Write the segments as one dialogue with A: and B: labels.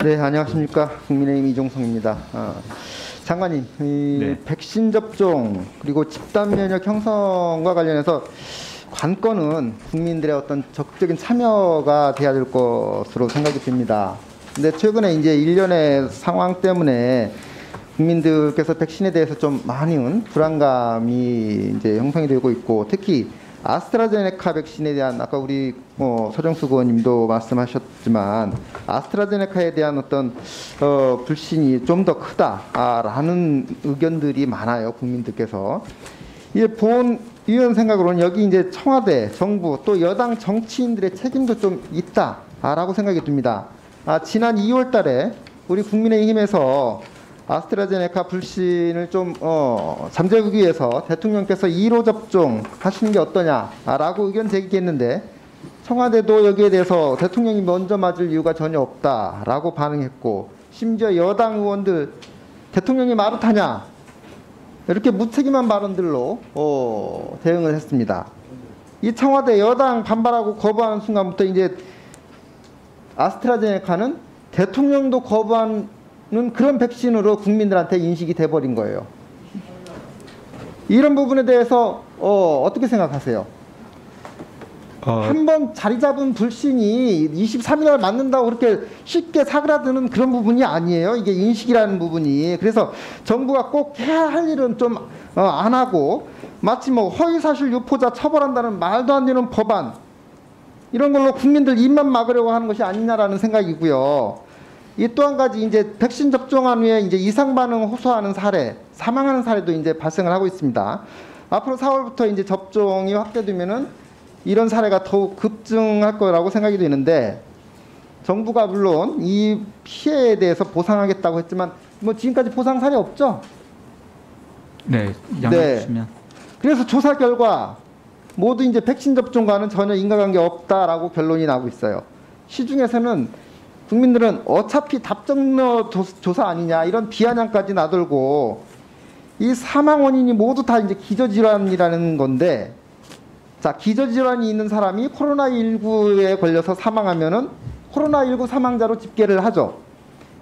A: 네, 안녕하십니까. 국민의힘 이종성입니다. 장관님,
B: 네.
A: 백신 접종 그리고 집단 면역 형성과 관련해서 관건은 국민들의 어떤 적극적인 참여가 돼야 될 것으로 생각이 듭니다. 근데 최근에 이제 일련의 상황 때문에 국민들께서 백신에 대해서 좀 많은 불안감이 이제 형성이 되고 있고, 특히 아스트라제네카 백신에 대한, 아까 우리 서정수 의원님도 말씀하셨지만 아스트라제네카에 대한 어떤 불신이 좀 더 크다라는 의견들이 많아요, 국민들께서. 이게 본 의원 생각으로는 여기 이제 청와대, 정부 또 여당 정치인들의 책임도 좀 있다라고 생각이 듭니다. 지난 2월달에 우리 국민의힘에서 아스트라제네카 불신을 좀 잠재우기 위해서 대통령께서 2로 접종 하시는 게 어떠냐라고 의견 제기했는데, 청와대도 여기에 대해서 대통령이 먼저 맞을 이유가 전혀 없다라고 반응했고, 심지어 여당 의원들 대통령이 마루타냐 이렇게 무책임한 발언들로 대응을 했습니다. 이 청와대 여당 반발하고 거부하는 순간부터 이제 아스트라제네카는 대통령도 거부하는 그런 백신으로 국민들한테 인식이 돼버린 거예요. 이런 부분에 대해서 어떻게 생각하세요? 한번 자리 잡은 불신이 23일 날 맞는다고 그렇게 쉽게 사그라드는 그런 부분이 아니에요. 이게 인식이라는 부분이. 그래서 정부가 꼭 해야 할 일은 좀 안 하고, 마치 뭐 허위사실 유포자 처벌한다는 말도 안 되는 법안, 이런 걸로 국민들 입만 막으려고 하는 것이 아니냐라는 생각이고요. 이 또 한 가지, 이제 백신 접종한 후에 이제 이상 반응 호소하는 사례, 사망하는 사례도 이제 발생을 하고 있습니다. 앞으로 4월부터 이제 접종이 확대되면은 이런 사례가 더욱 급증할 거라고 생각이 되는데, 정부가 물론 이 피해에 대해서 보상하겠다고 했지만 뭐 지금까지 보상 사례 없죠?
B: 네, 양해해 주시면.
A: 그래서 조사 결과 모두 이제 백신 접종과는 전혀 인과관계 없다라고 결론이 나고 있어요. 시중에서는 국민들은 어차피 답정너 조사 아니냐 이런 비아냥까지 나돌고, 이 사망 원인이 모두 다 이제 기저질환이라는 건데, 자, 기저질환이 있는 사람이 코로나19에 걸려서 사망하면은 코로나19 사망자로 집계를 하죠.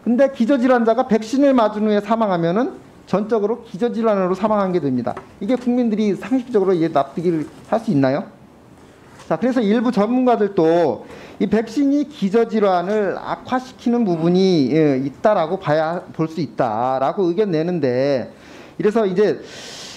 A: 근데 기저질환자가 백신을 맞은 후에 사망하면은 전적으로 기저질환으로 사망한 게 됩니다. 이게 국민들이 상식적으로 이해 납득을 할 수 있나요? 자, 그래서 일부 전문가들도 이 백신이 기저질환을 악화시키는 부분이 있다라고 볼 수 있다라고 의견 내는데, 이래서 이제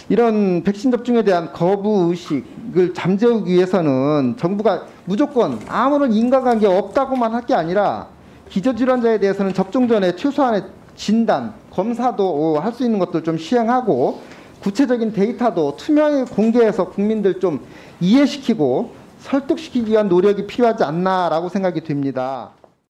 A: 이런 백신 접종에 대한 거부 의식을 잠재우기 위해서는 정부가 무조건 아무런 인과관계 없다고만 할 게 아니라, 기저질환자에 대해서는 접종 전에 최소한의 진단, 검사도 할 수 있는 것들 좀 시행하고, 구체적인 데이터도 투명하게 공개해서 국민들 좀 이해시키고 설득시키기 위한 노력이 필요하지 않나라고 생각이 됩니다.